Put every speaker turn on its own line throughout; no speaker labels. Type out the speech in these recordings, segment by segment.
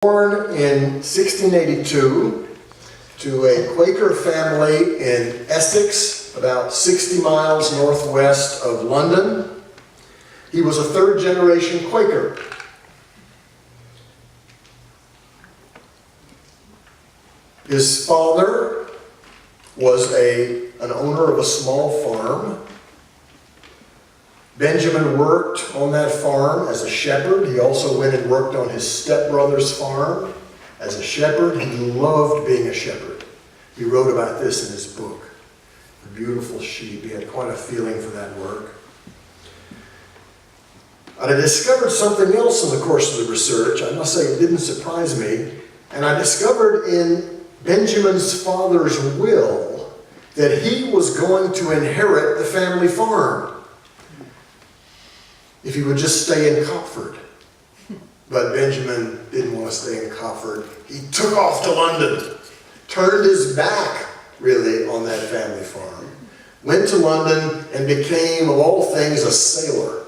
Born in 1682 to a Quaker family in Essex, about 60 miles northwest of London. He was a third-generation Quaker. His father was an owner of a small farm. Benjamin worked on that farm as a shepherd. He also went and worked on his stepbrother's farm as a shepherd. He loved being a shepherd. He wrote about this in his book, The Beautiful Sheep. He had quite a feeling for that work. And I discovered something else in the course of the research. I must say it didn't surprise me. And I discovered in Benjamin's father's will that he was going to inherit the family farm if he would just stay in Copford. But Benjamin didn't want to stay in Copford. He took off to London, turned his back, really, on that family farm, went to London and became, of all things, a sailor.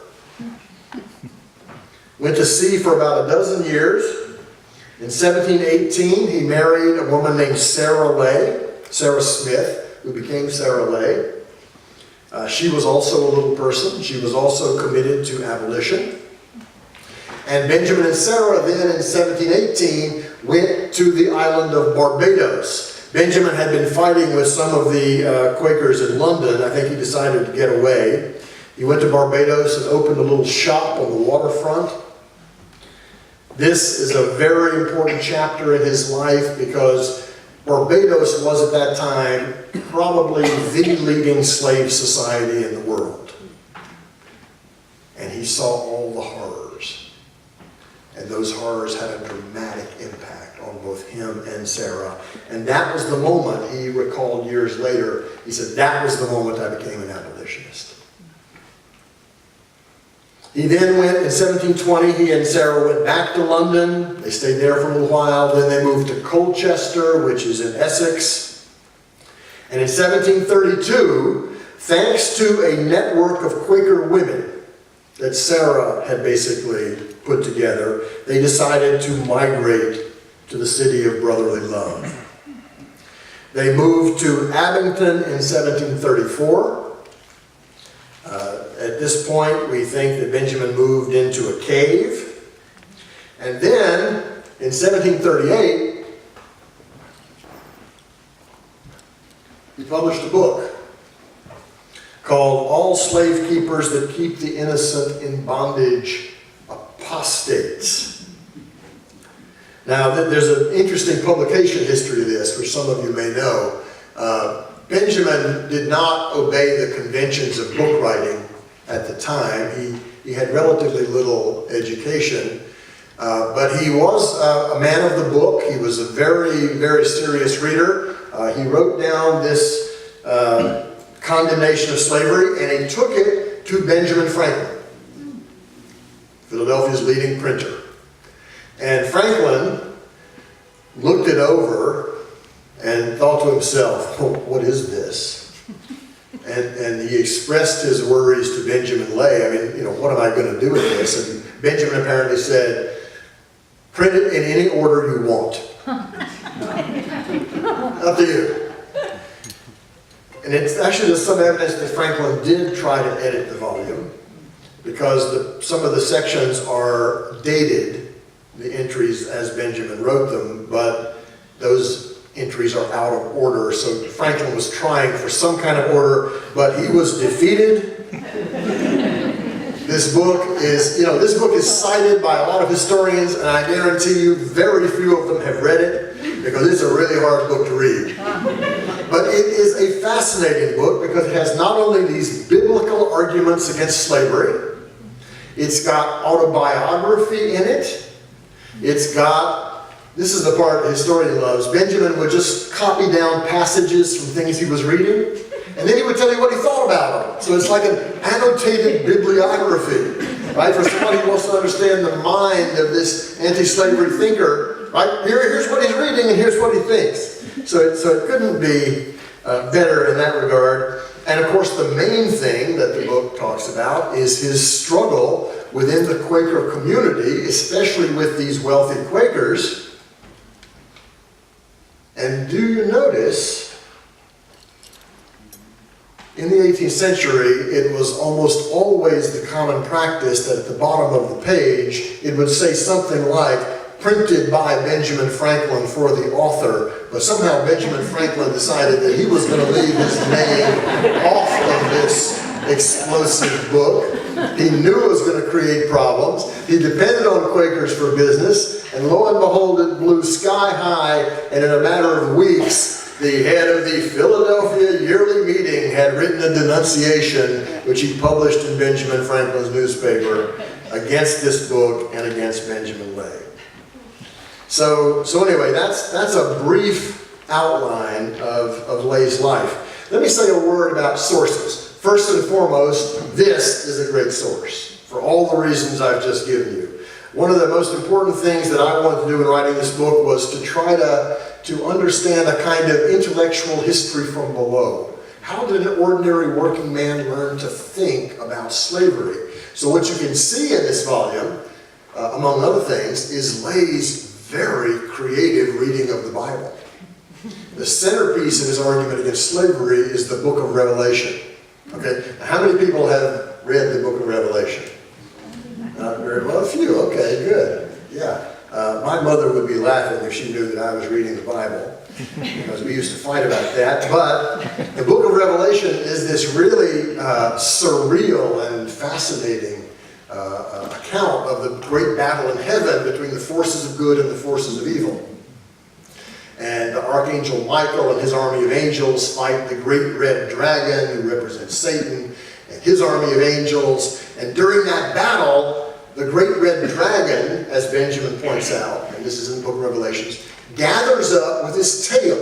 Went to sea for about 12 years. In 1718, he married a woman named Sarah Smith, who became Sarah Lay. She was also a little person. She was also committed to abolition. And Benjamin and Sarah then in 1718 went to the island of Barbados. Benjamin had been fighting with some of the Quakers in London. I think he decided to get away. He went to Barbados and opened a little shop on the waterfront. This is a very important chapter in his life because Barbados was at that time probably the leading slave society in the world. And he saw all the horrors. And those horrors had a dramatic impact on both him and Sarah. And that was the moment, he recalled years later, he said, that was the moment I became an abolitionist. He then went, in 1720, he and Sarah went back to London. They stayed there for a little while. Then they moved to Colchester, which is in Essex. And in 1732, thanks to a network of Quaker women that Sarah had basically put together, they decided to migrate to the city of brotherly love. They moved to Abington in 1734. At this point, we think that Benjamin moved into a cave. And then, in 1738, he published a book called All Slave Keepers That Keep the Innocent in Bondage, Apostates. Now, there's an interesting publication history to this, which some of you may know. Benjamin did not obey the conventions of book writing at the time. He had relatively little education, but he was a man of the book. He was a very, very serious reader. He wrote down this condemnation of slavery, and he took it to Benjamin Franklin, Philadelphia's leading printer. And Franklin looked it over and thought to himself, oh, what is this? And he expressed his worries to Benjamin Lay. I mean, what am I going to do with this? And Benjamin apparently said, print it in any order you want. Up to you. And it's actually there's some evidence that Franklin did try to edit the volume because some of the sections are dated, the entries as Benjamin wrote them, but those entries are out of order, so Franklin was trying for some kind of order, but he was defeated. This book is cited by a lot of historians, and I guarantee you very few of them have read it, because it's a really hard book to read. But it is a fascinating book, because it has not only these biblical arguments against slavery, it's got autobiography in it, it's got, this is the part the historian loves, Benjamin would just copy down passages from things he was reading, and then he would tell you what he thought about them. So it's like an annotated bibliography, right? For somebody who wants to understand the mind of this anti-slavery thinker, right? Here's what he's reading and here's what he thinks. So it couldn't be better in that regard. And of course the main thing that the book talks about is his struggle within the Quaker community, especially with these wealthy Quakers. And do you notice, in the 18th century, it was almost always the common practice that at the bottom of the page, it would say something like, printed by Benjamin Franklin for the author, but somehow Benjamin Franklin decided that he was going to leave his name off of this explosive book. He knew it was going to create problems. He depended on Quakers for business, and lo and behold, it blew sky high, and in a matter of weeks, the head of the Philadelphia Yearly Meeting had written a denunciation, which he published in Benjamin Franklin's newspaper, against this book and against Benjamin Lay. So anyway, that's a brief outline of Lay's life. Let me say a word about sources. First and foremost, this is a great source for all the reasons I've just given you. One of the most important things that I wanted to do in writing this book was to try to understand a kind of intellectual history from below. How did an ordinary working man learn to think about slavery? So what you can see in this volume, among other things, is Lay's very creative reading of the Bible. The centerpiece of his argument against slavery is the book of Revelation. Okay, now, how many people have read the book of Revelation? Not very well, a few. Okay, good. Yeah, my mother would be laughing if she knew that I was reading the Bible, because we used to fight about that. But the book of Revelation is this really surreal and fascinating account of the great battle in heaven between the forces of good and the forces of evil. And the Archangel Michael and his army of angels fight the great red dragon, who represents Satan, and his army of angels. And during that battle, the great red dragon, as Benjamin points out, and this is in the book of Revelations, gathers up with his tail,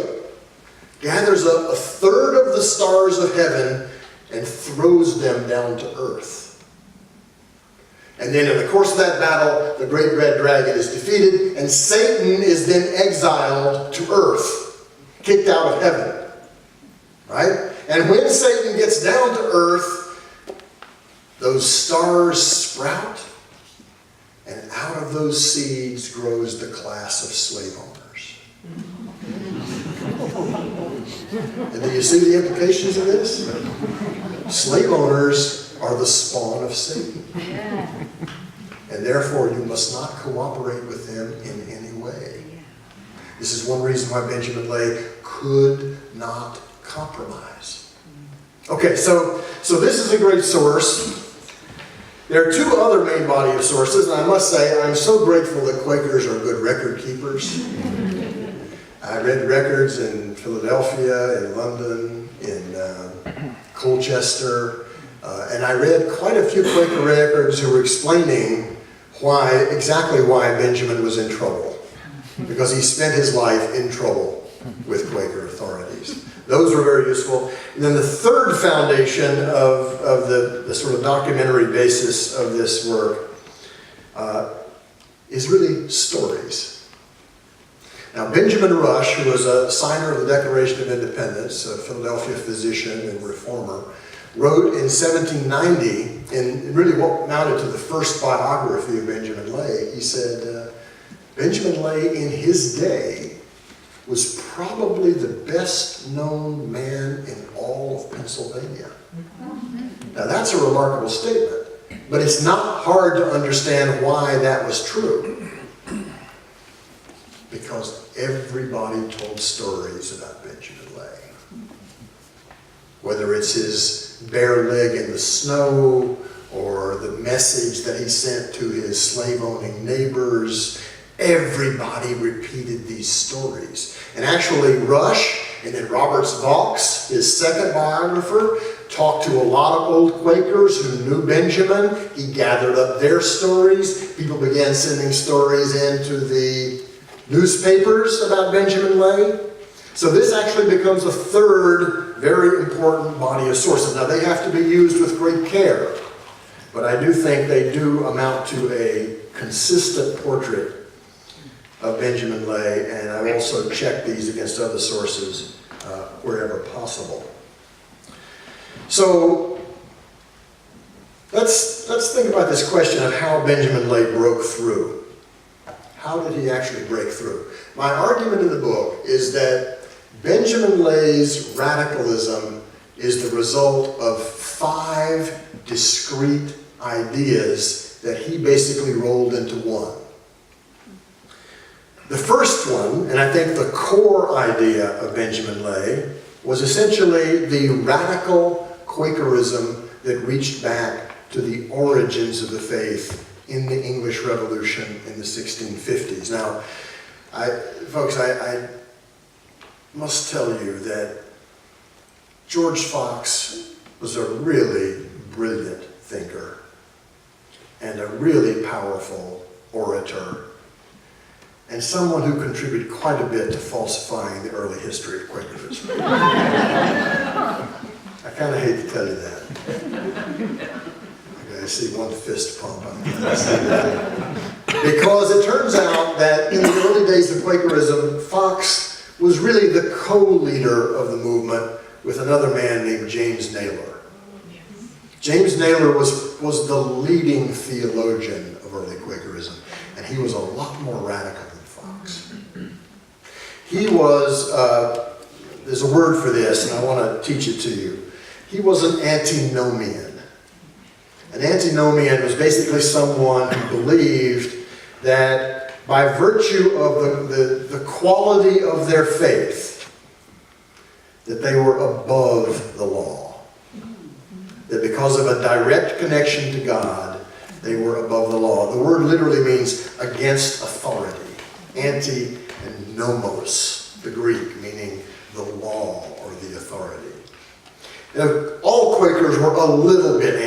gathers up a third of the stars of heaven and throws them down to earth. And then in the course of that battle, the great red dragon is defeated, and Satan is then exiled to earth, kicked out of heaven. Right? And when Satan gets down to earth, those stars sprout, and out of those seeds grows the class of slave owners. And do you see the implications of this? Slave owners are the spawn of Satan. And therefore you must not cooperate with them in any way. This is one reason why Benjamin Lay could not compromise. Okay, so this is a great source. There are two other main body of sources, and I must say I'm so grateful that Quakers are good record keepers. I read records in Philadelphia, in London, in Colchester, and I read quite a few Quaker records who were explaining exactly why Benjamin was in trouble. Because he spent his life in trouble with Quaker authorities. Those were very useful. And then the third foundation of the sort of documentary basis of this work is really stories. Now, Benjamin Rush, who was a signer of the Declaration of Independence, a Philadelphia physician and reformer, wrote in 1790, in really what amounted to the first biography of Benjamin Lay, he said, Benjamin Lay in his day was probably the best known man in all of Pennsylvania. Now that's a remarkable statement, but it's not hard to understand why that was true. Because everybody told stories about Benjamin Lay. Whether it's his bare leg in the snow, or the message that he sent to his slave-owning neighbors, everybody repeated these stories. And actually Rush, and then Roberts Vaux, his second biographer, talked to a lot of old Quakers who knew Benjamin. He gathered up their stories. People began sending stories into the newspapers about Benjamin Lay. So this actually becomes a third very important body of sources. Now they have to be used with great care, but I do think they do amount to a consistent portrait of Benjamin Lay, and I've also checked these against other sources wherever possible. So let's think about this question of how Benjamin Lay broke through. How did he actually break through? My argument in the book is that Benjamin Lay's radicalism is the result of 5 discrete ideas that he basically rolled into one. The first one, and I think the core idea of Benjamin Lay, was essentially the radical Quakerism that reached back to the origins of the faith in the English Revolution in the 1650s. Now, folks, I must tell you that George Fox was a really brilliant thinker and a really powerful orator, and someone who contributed quite a bit to falsifying the early history of Quakerism. I kind of hate to tell you that. Okay, I see one fist pump. Because it turns out that in the early days of Quakerism, Fox was really the co-leader of the movement with another man named James Naylor. James Naylor was the leading theologian of early Quakerism, and he was a lot more radical than Fox. He was, there's a word for this, and I want to teach it to you. He was an antinomian. An antinomian was basically someone who believed that by virtue of the quality of their faith, that they were above the law. That because of a direct connection to God, they were above the law. The word literally means against authority. Anti and nomos, the Greek, meaning the law or the authority. Now, all Quakers were a little bit